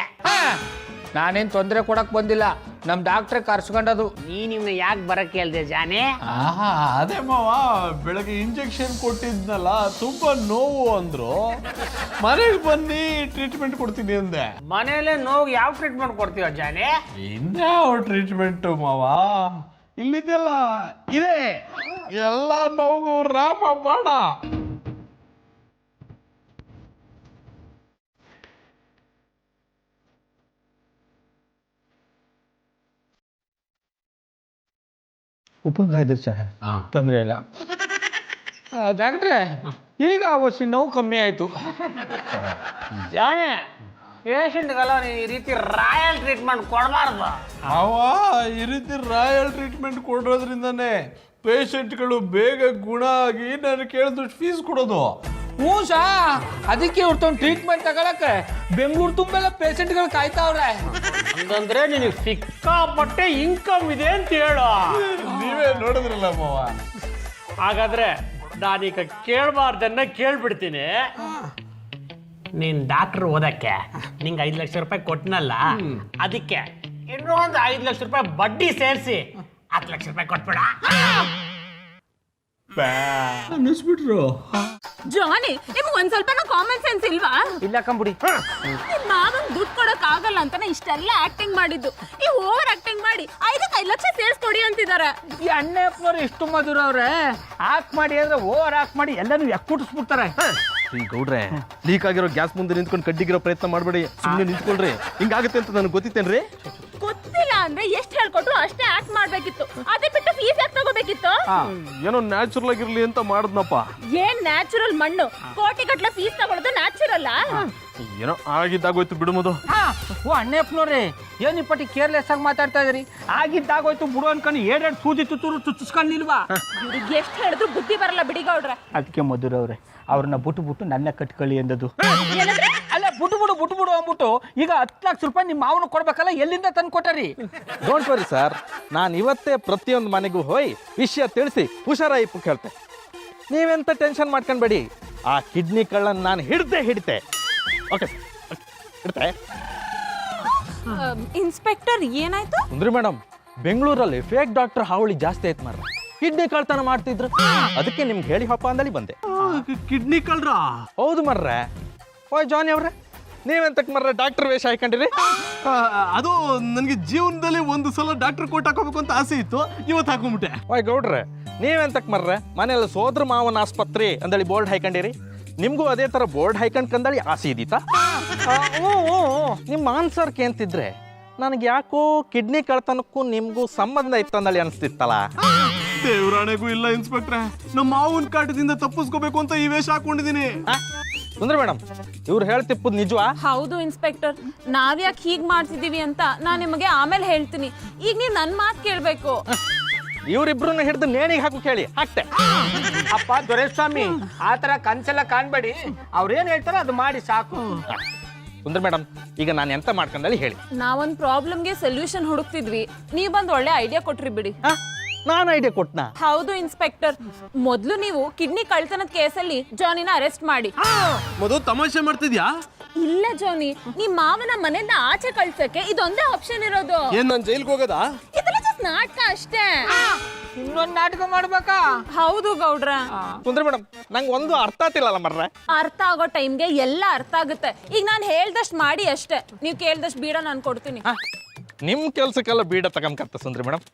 ನಾನೇನ್ ತೊಂದರೆ ಕೊಡಕ್ ಬಂದಿಲ್ಲ, ನಮ್ ಡಾಕ್ಟ್ರೆ ಕರ್ಸ್ಕೊಂಡದು. ನೀನು ಯಾಕೆ ಬರಕ್ಕೆ ಹೇಳ್ದೆ ಜಾನೆ? ಅದೇ ಮಾವ, ಬೆಳಗ್ಗೆ ಇಂಜೆಕ್ಷನ್ ಕೊಟ್ಟಿದ್ನಲ್ಲ, ತುಂಬಾ ನೋವು ಅಂದ್ರು, ಮನೆಗೆ ಬನ್ನಿ ಟ್ರೀಟ್ಮೆಂಟ್ ಕೊಡ್ತೀನಿ ಅಂದೆ. ಮನೇಲೆ ನೋವು ಯಾವ ಟ್ರೀಟ್ಮೆಂಟ್ ಕೊಡ್ತೀವ ಜಾನೆ? ಇನ್ಯಾವ ಟ್ರೀಟ್ಮೆಂಟ್ ಮಾವ, ಇಲ್ಲಿದೆಲ್ಲ ಇದೆ, ಎಲ್ಲ ನೋವು ರಾಮ ಬಾಣ. ಉಪಯೋಗ ಆಯ್ತು ಸರ್, ತೊಂದರೆ ಇಲ್ಲ. ಡಾಕ್ಟ್ರೆ, ಈಗ ಅವಶ್ಯ ನೋವು ಕಮ್ಮಿ ಆಯ್ತು. ಜಾನೆ, ಪೇಷಂಟ್ಗೆಲ್ಲ ನೀವು ಈ ರೀತಿ ರಾಯಲ್ ಟ್ರೀಟ್ಮೆಂಟ್ ಕೊಡಬಾರ್ದು. ಅವ ಈ ರೀತಿ ರಾಯಲ್ ಟ್ರೀಟ್ಮೆಂಟ್ ಕೊಡೋದ್ರಿಂದಾನೆ ಪೇಷಂಟ್ಗಳು ಬೇಗ ಗುಣ ಆಗಿ ನಾನು ಕೇಳಿದಷ್ಟು ಫೀಸ್ ಕೊಡೋದು. ಹ್ಞೂ ಸಾ, ಅದಕ್ಕೆ ಇವ್ರತ್ತೊಂದು ಟ್ರೀಟ್ಮೆಂಟ್ ತಗೊಳಕ್ಕೆ ಬೆಂಗಳೂರು ತುಂಬೆಲ್ಲ ಪೇಷಂಟ್ಗಳು ಕಾಯ್ತಾವ್ರೆ. ಹಂಗಂದ್ರೆ ನಿನಗೆ ಸಿಕ್ಕಾಪಟ್ಟೆ ಇನ್ಕಮ್ ಇದೆ ಅಂತ ಹೇಳು. ನೀವೇ ನೋಡಿದ್ರಲ್ಲ ಮಾವ. ಹಾಗಾದ್ರೆ ನಾನೀಗ ಕೇಳಬಾರ್ದನ್ನ ಕೇಳ್ಬಿಡ್ತೀನಿ. ನೀನ್ ಡಾಕ್ಟರ್ ಓದಕ್ಕೆ ನಿಂಗೆ 5 ಲಕ್ಷ ರೂಪಾಯಿ ಕೊಟ್ಟನಲ್ಲ, ಅದಕ್ಕೆ ಇನ್ನೊಂದು 5 ಲಕ್ಷ ರೂಪಾಯಿ ಬಡ್ಡಿ ಸೇರಿಸಿ 10 ಲಕ್ಷ ರೂಪಾಯಿ ಕೊಟ್ಬಿಡ. ಅನ್ನಿಸ್ಬಿಟ್ರು. ಜಾನಿ ನಿಮ್ಗೆ ಒಂದ್ ಸ್ವಲ್ಪ ಕಾಮನ್ ಸೆನ್ಸ್ ಇಲ್ವಾ? ಇಲ್ಲ ಕಂಬಿಡಿ. ನಿಮ್ ಮಾವನ್ ದುಡ್ಡು ಕೊಡಕ್ ಆಗಲ್ಲ ಅಂತಾನೆ ಇಷ್ಟೆಲ್ಲ ಆಕ್ಟಿಂಗ್ ಮಾಡಿದ್ದು. ಈ ಓವರ್ ಆಕ್ಟಿಂಗ್ ಮಾಡಿ 5 ಲಕ್ಷ ಸೇರ್ಸ್ಕೊಡಿ ಅಂತಿದ್ದಾರೆ. ಈ ಅಣ್ಣಪ್ಪನವ್ರು ಇಷ್ಟು ಮಧುರ ಅವ್ರೆ, ಆಕ್ ಮಾಡಿ ಅಂದ್ರೆ ಓವರ್ ಆಕ್ ಮಾಡಿ ಎಲ್ಲನೂ ಎಕ್ಕುಟ್ಟಿಸ್ಬಿಡ್ತಾರೆ. ಈ ಗೌಡ್ರೆ, ಲೀಕ್ ಆಗಿರೋ ಗ್ಯಾಸ್ ಮುಂದೆ ನಿಂತ್ಕೊಂಡು ಕಡ್ಡಿಗಿರೋ ಪ್ರಯತ್ನ ಮಾಡಬೇಡಿ, ಸುಮ್ಮನೆ ನಿಂತ್ಕೊಳ್ರಿ. ಹಿಂಗಾಗುತ್ತೆ ಅಂತ ನನಗೆ ಗೊತ್ತಿತ್ತೇನ್ರಿ? ಗೊತ್ತಿಲ್ಲ ಅಂದ್ರೆ ಎಷ್ಟ್ ಹೇಳ್ಕೊಟ್ರು ಅಷ್ಟೇ ಆಕ್ಟ್ ಮಾಡ್ಬೇಕಿತ್ತು. ಅದೇ ಬಿಟ್ಟು ಫೀಸ್ ಯಾಕೆ ತಗೋಬೇಕಿತ್ತು? ಏನೋ ನ್ಯಾಚುರಲ್ ಆಗಿರ್ಲಿ ಅಂತ ಮಾಡಿದ್ನಪ್ಪ. ಏನ್ ನ್ಯಾಚುರಲ್ ಮಣ್ಣು? ಕೋಟಿಗಟ್ಲೆ ಫೀಸ್ ತಗೊಳ್ಳೋದು ನ್ಯಾಚುರಲ್? ಏನೋ ಆಗಿದ್ದಾಗೋಯ್ತು ಬಿಡು ಮಧು. ಓ ಅಣ್ಣಪ್ಪನವ್ರೆ, ಏನ್ ಇಪ್ಪಟ್ಟಿ ಕೇರ್ಲೆಸ್ ಆಗಿ ಮಾತಾಡ್ತಾ ಇದ್ರಿ? ಆಗಿದ್ದಾಗೋಯ್ತು ಬಿಡು ಅನ್ಕೊಂಡು 7 ಸೂಜಿ ತುತ್ತೂರು ಚುಚ್ಚಿಸ್ಕೊಂಡಿಲ್ವಾ? ಇವ್ರಿಗೆ ಎಷ್ಟ್ ಹೇಳಿದ್ರು ಬುದ್ಧಿ ಬರಲ್ಲ ಬಿಡಿಗೌಡ್ರೆ. ಅದಕ್ಕೆ ಮಧುರ ಅವ್ರೆ ಅವ್ರನ್ನ ಬಿಟ್ಟು ನನ್ನ ಕಟ್ಕೊಳ್ಳಿ ಎಂದದು. ಅಲ್ಲ ಬಿಟ್ಟು ಅಂದ್ಬಿಟ್ಟು ಈಗ 10 ಲಕ್ಷ ರೂಪಾಯಿ ನಿಮ್ಮ ಮಾವನ ಕೊಡ್ಬೇಕಲ್ಲ, ಎಲ್ಲಿಂದ ತಂದು ಕೊಟ್ಟರಿ? ಡೋಂಟ್ ವರಿ ಸರ್, ನಾನು ಇವತ್ತೇ ಪ್ರತಿಯೊಂದು ಮನೆಗೂ ಹೋಗಿ ವಿಷಯ ತಿಳಿಸಿ ಹುಷಾರಾಗಿ ಹೇಳ್ತೆ. ನೀವೆಂತ ಟೆನ್ಷನ್ ಮಾಡ್ಕೊಂಡ್ಬೇಡಿ, ಆ ಕಿಡ್ನಿ ಕಳ್ಳನ್ನು ನಾನು ಹಿಡಿತೆ. ಓಕೆ ಸರ್, ಹಿಡ್ತೆ. ಇನ್ಸ್ಪೆಕ್ಟರ್ ಏನಾಯ್ತು? ಸುಂದ್ರಿ ಮೇಡಮ್, ಬೆಂಗಳೂರಲ್ಲಿ ಫೇಕ್ ಡಾಕ್ಟರ್ ಹಾವಳಿ ಜಾಸ್ತಿ ಆಯ್ತು ಮಾರ್ರೆ. ಕಿಡ್ನಿ ಕಳ್ತನ ಮಾಡ್ತಿದ್ರು, ಅದಕ್ಕೆ ನಿಮ್ಗೆ ಹೇಳಿ ಹಪ್ಪ ಅಂದಲ್ಲಿ ಬಂದೆ. ಕಿಡ್ನಿ ಕಳ್ರ? ಹೌದು ಮರ್ರೆ. ಓಯ್ ಜಾನಿ ಅವ್ರೆ, ನೀವೆಂತಕ್ಕೆ ಮರ್ರೆ ಡಾಕ್ಟರ್ ವೇಷ ಹಾಕೊಂಡಿರಿ? ಅದು ನನಗೆ ಜೀವನದಲ್ಲಿ ಒಂದು ಸಲ ಡಾಕ್ಟರ್ ಕೋಟ್ ಹಾಕೋಬೇಕು ಅಂತ ಆಸೆ ಇತ್ತು, ಇವತ್ತು ಹಾಕೊಂಡ್ಬಿಟ್ಟೆ. ಓಯ್ ಗೌಡ್ರೆ, ನೀವೆಂತಕ್ಕೆ ಮರ್ರೆ ಮನೆಯಲ್ಲಿ ಸೋದ್ರ ಮಾವನ ಆಸ್ಪತ್ರೆ ಅಂದಳಿ ಬೋರ್ಡ್ ಹಾಕೊಂಡಿರಿ? ನಿಮ್ಗೂ ಅದೇ ತರ ಬೋರ್ಡ್ ಹಾಕೊಂಡ್ಕಂದಳಿ ಆಸೆ ಇದೀತಾ? ನಿಮ್ಮ ಆನ್ಸರ್ಗೆ ಅಂತಿದ್ರೆ ನನಗೆ ಯಾಕೋ ಕಿಡ್ನಿ ಕಳ್ತನಕ್ಕೂ ನಿಮ್ಗೂ ಸಂಬಂಧ ಇತ್ತಂದಳಿ ಅನಿಸ್ತಿತ್ತಲ್ಲ. ದೇವ್ರಾಣೆಗೂ ಇಲ್ಲ ಇನ್ಸ್ಪೆಕ್ಟ್ರೆ, ನಮ್ಮ ಮಾವನ ಕಾಟದಿಂದ ತಪ್ಪಿಸ್ಕೋಬೇಕು ಅಂತ ಈ ವೇಷ ಹಾಕೊಂಡಿದೀನಿ. ಸುಂದ್ರ ಮೇಡಮ್, ಇವ್ರು ಹೇಳ್ತಿಪ್ಪದ್ ನಿಜವಾ? ಹೌದು ಇನ್ಸ್ಪೆಕ್ಟರ್, ನಾವ್ಯಾಕೆ ಹೀಗ್ ಮಾಡ್ತಿದೀವಿ ಅಂತ ನಾನ್ ನಿಮಗೆ ಆಮೇಲೆ ಹೇಳ್ತೀನಿ. ಈಗ ನೀವು ನನ್ ಮಾತು ಕೇಳ್ಬೇಕು. ಇವ್ರಿಬ್ರನ್ನ ಹಿಡಿದು ನೇಣಿಗೆ ಹಾಕು ಕೇಳಿ ಹಾಕ್ತೆ. ಅಪ್ಪ ದೊರೆಸ್ವಾಮಿ, ಆತರ ಕನ್ಸೆಲ್ಲ ಕಾಣ್ಬೇಡಿ, ಅವ್ರೇನ್ ಹೇಳ್ತಾರೋ ಅದು ಮಾಡಿ ಸಾಕು. ಸುಂದ್ರ ಮೇಡಮ್, ಈಗ ನಾನು ಎಂತ ಮಾಡ್ಕೊಂಡಲ್ಲಿ ಹೇಳಿ. ನಾವೊಂದ್ ಪ್ರಾಬ್ಲಮ್ಗೆ ಸೊಲ್ಯೂಷನ್ ಹುಡುಕ್ತಿದ್ವಿ, ನೀವ್ ಬಂದ್ ಒಳ್ಳೆ ಐಡಿಯಾ ಕೊಟ್ರಿ ಬಿಡಿ. ನಾನು ಐಡಿಯಾ ಕೊಟ್ನಾ? ಹೌದು ಇನ್ಸ್ಪೆಕ್ಟರ್, ಮೊದ್ಲು ನೀವು ಕಿಡ್ನಿ ಕಳ್ತನದ ಕೇಸಲ್ಲಿ ಜಾನಿನ ಅರೆಸ್ಟ್ ಮಾಡಿ. ಮಧು ತಮಾಷೆ ಮಾಡ್ತಿದ್ಯಾ? ಇಲ್ಲ ಜಾನಿ, ನಿಮ್ ಮಾವನ ಮನೆಯಿಂದ ಆಚೆ ಕಳ್ಸಕ್ಕೆ ಇದೊಂದೇ ಆಪ್ಷನ್ ಇರೋದು. ಏನ್ ನಾನು ಜೈಲ್ಗೆ ಹೋಗೋದಾ? ಇದೆಲ್ಲ ಜಸ್ಟ್ ನಾಟಕ ಅಷ್ಟೇ. ಇನ್ನೊಂದು ನಾಟಕ ಮಾಡ್ಬೇಕಾ? ಹೌದು ಗೌಡ್ರ. ಸುಂದ್ರ ಮೇಡಮ್, ನಂಗೆ ಒಂದು ಅರ್ಥ ಆಗ್ತಿಲ್ಲಲ್ಲ ಮರ್ರೆ. ಅರ್ಥ ಆಗೋ ಟೈಮ್ಗೆ ಎಲ್ಲ ಅರ್ಥ ಆಗುತ್ತೆ. ಈಗ ನಾನು ಹೇಳ್ದಷ್ಟು ಮಾಡಿ ಅಷ್ಟೇ, ನೀವು ಕೇಳ್ದಷ್ಟು ಬೀಡ ನಾನು ಕೊಡ್ತೀನಿ. ನಿಮ್ ಕೆಲ್ಸಕ್ಕೆಲ್ಲ ಬೀಡ ತಗೊಂಡ್ಕತ್ತ ಸುಂದ್ರಿ ಮೇಡಮ್.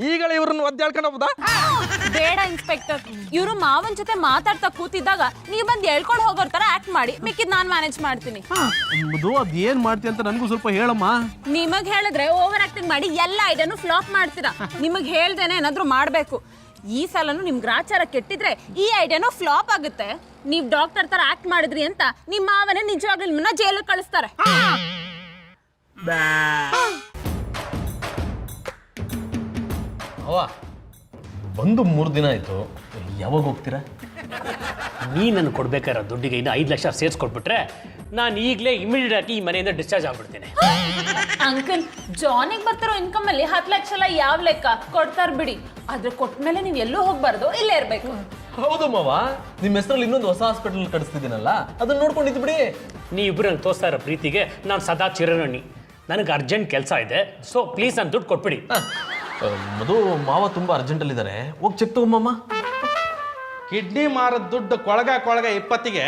ಈಗಲೇ ಇವ್ರನ್ನ ಒದ್ದಾಡ್ಕೊಂಡು ಹೋಗ್ಬೋದಾ? ಬೇಡ ಇನ್ಸ್ಪೆಕ್ಟರ್, ಇವರು ಮಾವನ್ ಜೊತೆ ಮಾತಾಡ್ತಾ ಕೂತಿದ್ದಾಗ ನೀವ್ ಬಂದ್ ಹೇಳ್ಕೊಂಡು ಹೋಗೋರ್ ತರ ಆಕ್ಟ್ ಮಾಡಿ, ಮಿಕ್ಕಿದ್ ನಾನ್ ಮ್ಯಾನೇಜ್ ಮಾಡ್ತೀನಿ. ಮಧು, ಅದ್ ಏನ್ ಮಾಡ್ತಿ ಅಂತ ನನಗೂ ಸ್ವಲ್ಪ ಹೇಳಮ್ಮ. ನಿಮಗ್ ಹೇಳಿದ್ರೆ ಓವರ್ ಆಕ್ಟಿಂಗ್ ಮಾಡಿ ಎಲ್ಲ ಐಡಿಯಾನು ಫ್ಲಾಪ್ ಮಾಡ್ತೀರಾ. ನಿಮಗ್ ಹೇಳ್ದೇನೆ ಏನಾದ್ರು ಮಾಡ್ಬೇಕು. ಈ ಸಲನು ನಿಮ್ ಗ್ರಾಚಾರ ಕೆಟ್ಟಿದ್ರೆ ಈ ಐಡಿಯಾನು ಫ್ಲಾಪ್ ಆಗುತ್ತೆ. ನೀವ್ ಡಾಕ್ಟರ್ ತರ ಆಕ್ಟ್ ಮಾಡಿದ್ರಿ ಅಂತ ನಿಮ್ ಮಾವನೇ ನಿಜವಾಗ್ಲೂ ನಿಮ್ಮನ್ನ ಜೈಲಿಗೆ ಕಳಿಸ್ತಾರೆ. ಅವ್ವ, ಬಂದು 3 ದಿನ ಆಯ್ತು, ಯಾವಾಗ ಹೋಗ್ತೀರಾ? ನೀ ನನಗೆ ಕೊಡ್ಬೇಕಾಗಿರೋ ದುಡ್ಡಿಗೆ ಇನ್ನು 5 ಲಕ್ಷ ಸೇರಿಸ್ಕೊಟ್ಬಿಟ್ರೆ ನಾನು ಈಗಲೇ ಇಮಿಡಿಯೇಟ್ ಆಗಿ ಈ ಮನೆಯಿಂದ ಡಿಸ್ಚಾರ್ಜ್ ಆಗ್ಬಿಡ್ತೀನಿ. ಅಂಕಲ್, ಜಾನಿಗೆ ಬರ್ತಿರೋ ಇನ್ಕಮ್ ಅಲ್ಲಿ 10 ಲಕ್ಷ ಎಲ್ಲ ಯಾವ ಲೆಕ್ಕ? ಕೊಡ್ತಾರ ಬಿಡಿ, ಆದ್ರೆ ಕೊಟ್ಮೇಲೆ ನೀವ್ ಎಲ್ಲೂ ಹೋಗ್ಬಾರ್ದು, ಇಲ್ಲೇ ಇರ್ಬೇಕು. ಹೌದು ಮಾವ, ನಿಮ್ಮ ಹೆಸರಲ್ಲಿ ಇನ್ನೊಂದು ಹೊಸ ಹಾಸ್ಪಿಟಲ್ ಕಟ್ಸ್ತಿದ್ದೀನಲ್ಲ, ಅದನ್ನ ನೋಡ್ಕೊಂಡಿದ್ದು ಬಿಡಿ. ನೀ ಇಬ್ಬರು ನಂಗೆ ತೋರಿಸ್ತಾ ಇರೋ ಪ್ರೀತಿಗೆ ನಾನು ಸದಾ ಚಿರಋಣಿ. ನನಗೆ ಅರ್ಜೆಂಟ್ ಕೆಲಸ ಇದೆ, ಸೊ ಪ್ಲೀಸ್ ನಾನು ದುಡ್ಡು ಕೊಟ್ಬಿಡಿ. ಮಧು, ಮಾವ ತುಂಬಾ ಅರ್ಜೆಂಟಲ್ಲಿದ್ದಾರೆ, ಹೋಗಿ ಚೆಕ್ ತಗೊಂಬಮ್ಮ. ಕಿಡ್ನಿ ಮಾರದ ದುಡ್ಡು ಕೊಳಗ 20ಗೆ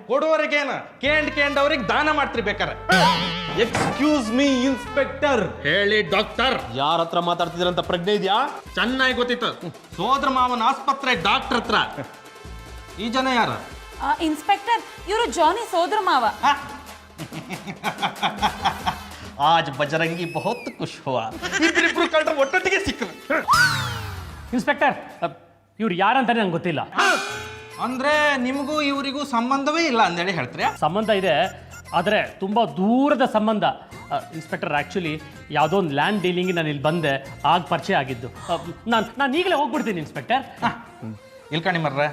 ಕೊಡುವವರಿಗೇನು ಕೇಂಡ್ ಅವ್ರಿಗೆ ದಾನ ಮಾಡ್ತಿರ್ಬೇಕಾರೆ. Excuse me inspector. ಹೇಳಿ ಡಾಕ್ಟರ್. ಯಾರ ಹತ್ರ ಮಾತಾಡ್ತಿದ್ದೀರಂತ ಪ್ರಜ್ಞೆ ಇದೆಯಾ? ಚೆನ್ನಾಗಿ ಗೊತ್ತಿತ್ತು. ಸೋದ್ರ ಮಾವನ ಆಸ್ಪತ್ರೆ ಡಾಕ್ಟರ್ ಹತ್ರ. ಈ ಜನ ಯಾರು? ಇನ್ಸ್ಪೆಕ್ಟರ್, ಇವರು ಜಾನಿ ಸೋದರ ಮಾವ. ಆಜ್ ಬಜರಂಗಿ ಬಹುತ್ ಖುಷ್ ಹುವಾ. ಇಬ್ರಿಬ್ರು ಕಳ್ಳರು ಒಟ್ಟೊಟ್ಟಿಗೆ ಸಿಕ್ಕರು. ಇನ್ಸ್ಪೆಕ್ಟರ್, ಇವ್ರು ಯಾರಂತಾನೆ ನಂಗೆ ಗೊತ್ತಿಲ್ಲ. ಅಂದ್ರೆ ನಿಮಗೂ ಇವರಿಗೂ ಸಂಬಂಧವೇ ಇಲ್ಲ ಅಂದೇಳಿ ಹೇಳ್ತೀರಾ? ಸಂಬಂಧ ಇದೆ, ಆದರೆ ತುಂಬ ದೂರದ ಸಂಬಂಧ. ಇನ್ಸ್ಪೆಕ್ಟರ್, ಆ್ಯಕ್ಚುಲಿ ಯಾವುದೋ ಒಂದು ಲ್ಯಾಂಡ್ ಡೀಲಿಂಗ್ ನಾನು ಇಲ್ಲಿ ಬಂದೆ, ಆಗ ಪರಿಚಯ ಆಗಿದ್ದು. ನಾನು ಈಗಲೇ ಹೋಗ್ಬಿಡ್ತೀನಿ ಇನ್ಸ್ಪೆಕ್ಟರ್. ಇಲ್ಕಣಿ ಮರ್ರೆ,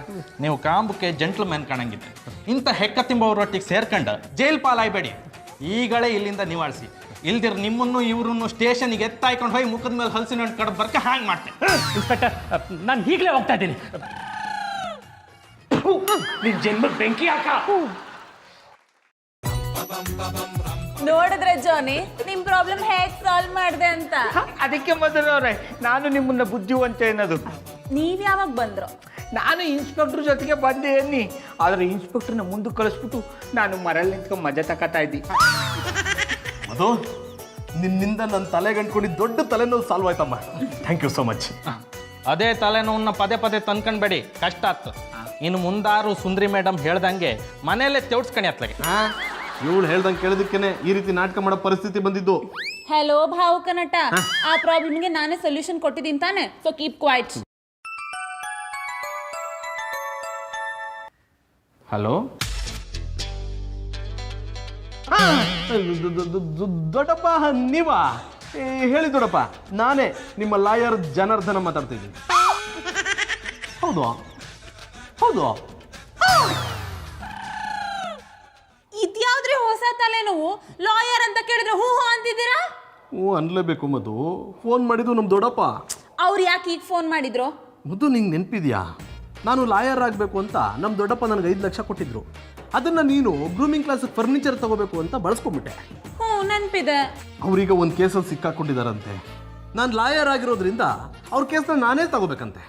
ನೀವು ಕಾಂಬಕ್ಕೆ ಜೆಂಟ್ಲ್ಮ್ಯಾನ್ ಕಾಣಂಗಿದ್ದೆ. ಇಂಥ ಹೆಕ್ಕ ತಿಂಬವ್ರೊಟ್ಟಿಗೆ ಸೇರ್ಕೊಂಡು ಜೈಲ್ ಪಾಲಾಯ್ಬೇಡಿ. ಈಗಳೇ ಇಲ್ಲಿಂದ ನಿವಾಳಿಸಿ, ಇಲ್ದಿರ ನಿಮ್ಮನ್ನು ಇವ್ರನ್ನು ಸ್ಟೇಷನ್ಗೆ ಎತ್ತಾಯ್ಕೊಂಡು ಹೋಗಿ ಮುಖದ ಮೇಲೆ ಹಲಸಿನ ಹಣ್ಣು ಕಡ್ದು ಬರ್ಕೆ ಹಾಂಗೆ ಮಾಡ್ತೆ. ಇನ್ಸ್ಪೆಕ್ಟರ್, ನಾನು ಈಗಲೇ ಹೋಗ್ತಾ ಇದ್ದೀನಿ. ನಿನ್ನ ಜನ್ಮಕ್ಕೆ ಬೆಂಕಿ ಹಾಕ. ನೋಡಿದ್ರೆ ಜಾನಿ, ನಿಮ್ ಪ್ರಾಬ್ಲಮ್ ಹೇಗ್ ಸಾಲ್ವ್ ಮಾಡಿದೆ ಅಂತ. ಅದಕ್ಕೆ ಮಧುರವ್ರೆ, ನಾನು ನಿಮ್ಮನ್ನ ಬುದ್ಧಿವಂತ ಅನ್ನೋದು. ನೀವ್ ಯಾವಾಗ ಬಂದ್ರು? ನಾನು ಇನ್ಸ್ಪೆಕ್ಟ್ರ್ ಜೊತೆಗೆ ಬಂದೆ ಅನ್ನಿ, ಆದರೆ ಇನ್ಸ್ಪೆಕ್ಟ್ರನ್ನ ಮುಂದೆ ಕಳಿಸ್ಬಿಟ್ಟು ನಾನು ಮರಳಿ ನಿಂತ್ಕೊಂಡು ಮಜಾ ತಗೋತಾ ಇದ್ದಿ. ಅದು ನಿನ್ನಿಂದ ನನ್ನ ತಲೆ ಗಂಟ್ಕೊಂಡಿದ್ದು ದೊಡ್ಡ ತಲೆನೋವು ಸಾಲ್ವ್ ಆಯ್ತಮ್ಮ. Thank you so much. ಅದೇ ತಲೆನೋವನ್ನ ಪದೇ ಪದೇ ತಂದ್ಕೊಂಡ್ಬೇಡಿ, ಕಷ್ಟ ಆಗ್ತು. ಇನ್ನು ಮುಂದಾರು ಸುಂದ್ರಿ ಮೇಡಮ್ ಹೇಳ್ದಂಗೆ ಮನೆಯಲ್ಲೇ ತೆವಡ್ಸ್ಕಣಿ ಅತ್ಲಾಗೆ. ಇವಳು ಹೇಳ್ದಂಗೆ ಕೇಳೋದಕ್ಕೇನೆ ಈ ರೀತಿ ನಾಟಕ ಮಾಡೋ ಪರಿಸ್ಥಿತಿ ಬಂದಿದ್ದು. ಹಲೋ ಭಾವುಕ ನಟ, ಆ ಪ್ರಾಬ್ಲಮ್ಗೆ ನಾನೇ ಸೊಲ್ಯೂಷನ್ ಕೊಟ್ಟಿದ್ದೀನಿ ತಾನೆ, ಸೊ ಕೀಪ್ ಕ್ವೈಟ್. ಹಲೋ, ದೊಡ್ಡಪ್ಪ ನೀವಾ? ಹೇಳಿ ದೊಡ್ಡಪ್ಪ, ನಾನೇ ನಿಮ್ಮ ಲಾಯರ್ ಜನಾರ್ದನ ಮಾತಾಡ್ತಿದ್ದೀನಿ. ಹೌದು ಹೌದು. ಇದ್ಯಾವ್ದ್ರಿ ಹೊಸ ತಲೆನೋವು? ಲಾಯರ್ ಅಂತ ಕೇಳಿದ್ರೆ ಹೂ ಹೂ ಅಂತಿದ್ದೀರಾ? ಹ್ಞೂ ಅನ್ಲೇಬೇಕು ಮಧು. ಫೋನ್ ಮಾಡಿದ್ದು ನಮ್ಮ ದೊಡ್ಡಪ್ಪ. ಅವ್ರು ಯಾಕೆ ಈಗ ಫೋನ್ ಮಾಡಿದ್ರು? ಮಧು, ನಿಂಗೆ ನೆನಪಿದ್ಯಾ? ನಾನು ಲಾಯರ್ ಆಗಬೇಕು ಅಂತ ನಮ್ಮ ದೊಡ್ಡಪ್ಪ ನನಗೆ 5 ಲಕ್ಷ ಕೊಟ್ಟಿದ್ರು. ಅದನ್ನು ನೀನು ಗ್ರೂಮಿಂಗ್ ಕ್ಲಾಸ್ ಫರ್ನಿಚರ್ ತಗೋಬೇಕು ಅಂತ ಬಳಸ್ಕೊಂಬಿಟ್ಟೆ. ಹ್ಞೂ ನೆನಪಿದೆ. ಅವ್ರೀಗ ಒಂದು ಕೇಸಲ್ಲಿ ಸಿಕ್ಕಾಕೊಂಡಿದ್ದಾರಂತೆ. ನಾನು ಲಾಯರ್ ಆಗಿರೋದ್ರಿಂದ ಅವ್ರ ಕೇಸ್ನ ನಾನೇ ತಗೋಬೇಕಂತೆ.